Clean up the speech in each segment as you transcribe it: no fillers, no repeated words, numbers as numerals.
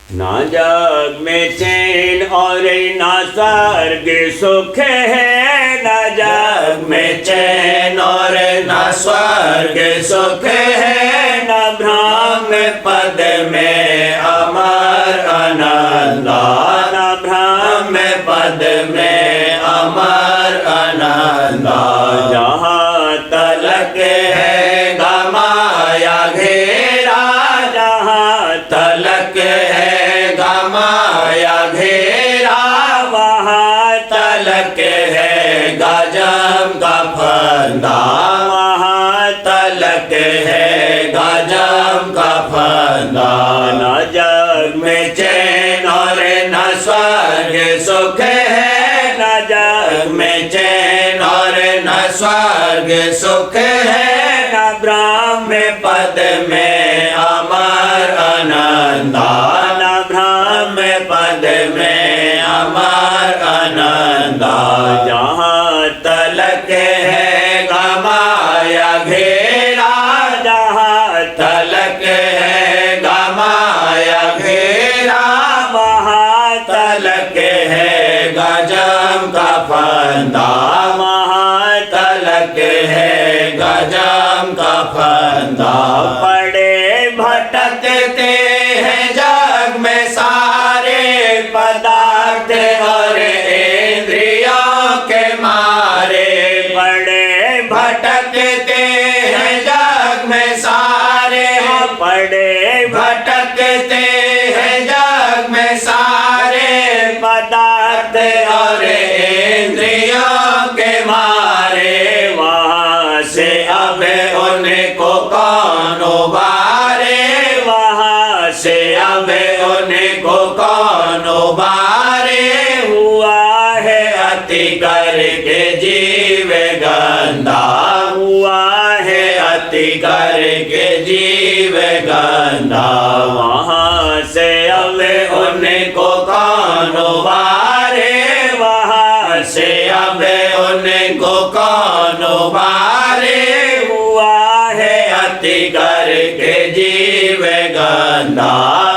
ना जग में चैन और ना स्वर्ग सुख है, ना जग में चैन और ना स्वर्ग सुख है, ना ब्रह्म पद में अमर आनंद, ना ब्रह्म पद में अमर आनंद। जहाँ तलक है गमाया घेरा, जहाँ तलक है गमाया घेरा, वहाँ तलक है गजब का फंदा, वहाँ तलक है गजब का फंदा। न जग में चैन और न स्वर्ग सुख है, न जग में चैन और न स्वर्ग सुख है, न ब्रह्म पद में अमर आनंद, न ब्रह्म पद में अमर आनंद। जहाँ तलक है गमाया घेरा, जहाँ तलक है गमाया घेरा, वहाँ तलक है गजब का फंदा, वहाँ तलक है गजब का फंदा। पड़े भटकते हैं जग में सारे पदार्थ और इंद्रियों के मारे, पड़े भटकते हैं जग में सारे, पड़े भटकते हैं जग में सारे पदार्थ और इंद्रियों के मारे। वहाँ से अब उनको कौन उबारे, वहाँ से अब उनको कौन उबारे। हुआ है अति करके जीव गंदा, हुआ है अति करके जीव गंदा। वहाँ से अब उनको कौन उबारे, वहाँ से अब उनको कौन उबारे। हुआ है अति करके जीव गंदा,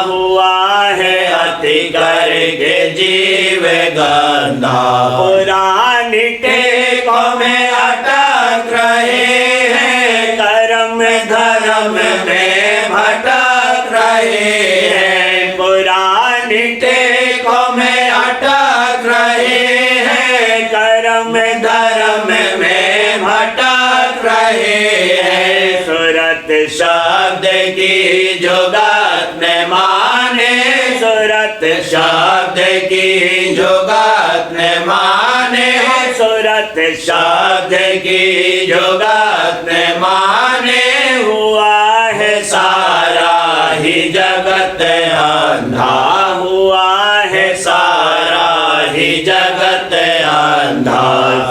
हुआ है अति करके जीव गंदा। पुरानी टेकों में अटक रहे हैं, कर्म धर्म में भटक रहे हैं, पुरानी टेकों में अटक रहे हैं, कर्म धर्म में भटक रहे हैं। सूरत शब्द की जो बात न माने, सूरत शब्द की जो बात न माने, सूरत शब्द की जो बात न माने। हुआ है सारा ही जगत अंधा, हुआ है सारा ही जगत अंधा।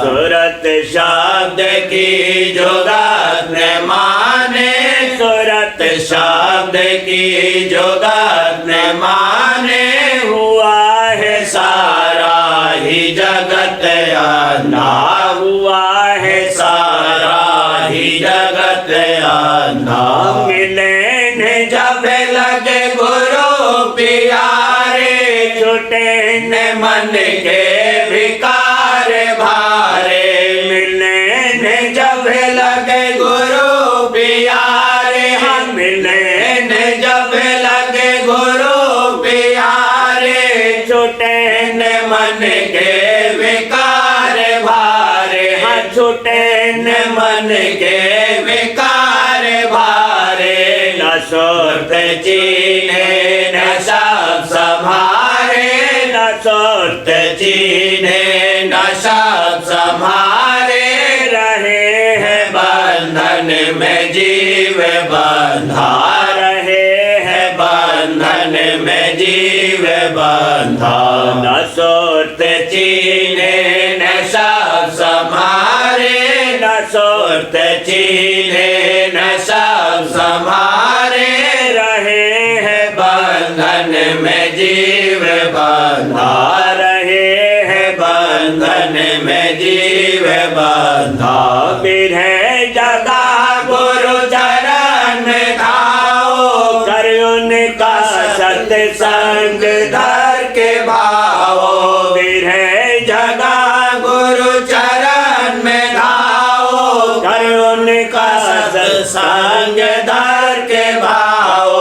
सूरत शब्द की जो बात न माने, सूरत शब्द की जो बात न माने। हुआ है सारा ही जगत अंधा, हुआ है सारा ही जगत अंधा। मिले न जब लगे गुरु प्यारे, छुटे न मन के विकार भारे। मिले न जब लगे गुरु प्यारे, हम मिले न जब लगे गुरु प्यारे, छुटे न मन के विकार भारे। हाँ छुटे न मन के विकार भारे। न सुरत चीने न सब संभारे, न सुरत चीने न सब संभारे। रहे हैं बंधन में जीव बंधा, रहे हैं बंधन में जीव बंधा। न सुरत चीने न सब संभारे, न सुरत चीने न सब संभारे। रहे हैं बंधन में जीव बंधा, रहे हैं बंधन में जीव बंधा। बिरहे जगा गुरु चरण में खाओ, कर उनका सत सत संग धर के भाओ, विरह जगा गुरु चरण में धाओ, कर उनका सत्संग धर के भाओ,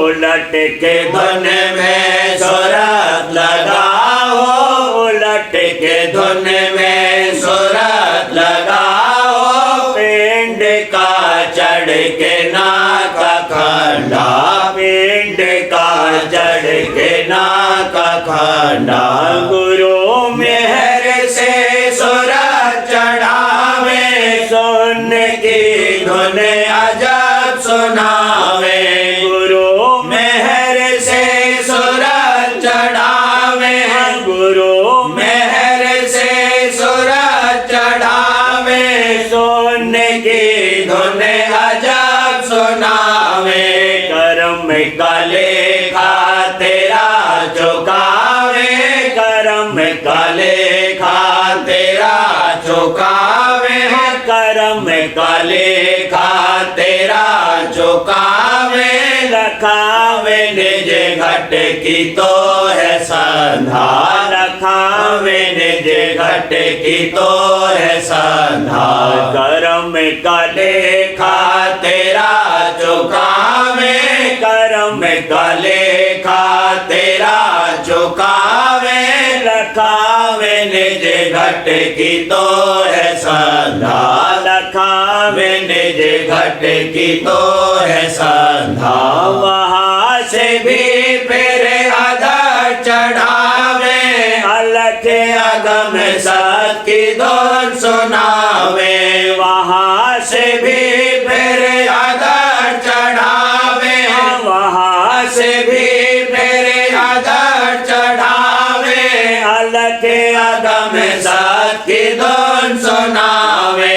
उलट के धुन में सुरत लगाओ, उलट के धुन में सुरत लगाओ, पिंड का चढ़ के नाक खंडा, पिंड का चढ़ के नाक खंडा, गुरु मेहर से सुरत चढ़ावे, सुन की धुन अजब सुनावे, गुरु मेहर से सुरत चढ़ावे, गुरु मेहर से सुरत चढ़ावे, सुन की धुन अजब सुनावे, करम का लेखा तेरा चुकावे, करम का लेखा तेरा चुकावे, करम का लेखा तेरा चुकावे, रखावे निज घट की तो है संधा, रखावे निज घट की तो है संधा, करम का लेखा तेरा चुकावे, करम का लेखा तेरा चुकावे, रखावे निज घट की तो है संधा, रखावे निज घट की तो है संधा, वहाँ से भी फिर अधर चढ़ावे, अलख अगम सत की धुन सुनावे, वहाँ से भी फिर अधर चढ़ावे, वहाँ से भी फिर अधर चढ़ावे, अलख अगम सत की धुन सुनावे,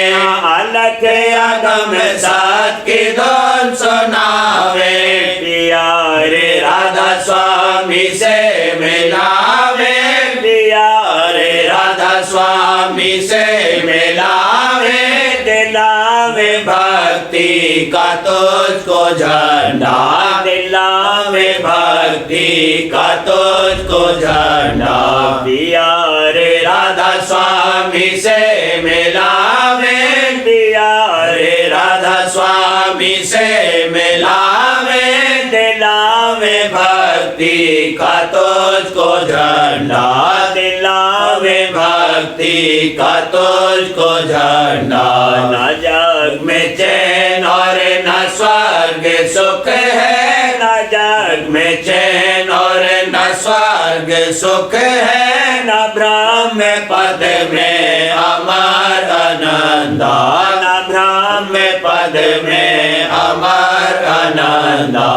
अलख अगम सत की धुन सुनावे, प्यारे राधा स्वामी से मिलावे, प्यारे राधा स्वामी से मिलावे, दिलावे भक्ति का तुझको झंडा, दिलावे भक्ति का तुझको झंडा, प्यारे राधा स्वामी से मिलावे, प्यारे राधा स्वामी से मिलावे, दिलावे भक्ति का तुझको झंडा, दिलावे भक्ति का तुझको झंडा, न जग में चैन और न स्वर्ग सुख है, न जग में चैन और न स्वर्ग सुख है, न ब्रह्म पद में अमर आनंदा, न ब्रह्म पद में अमर आनंदा,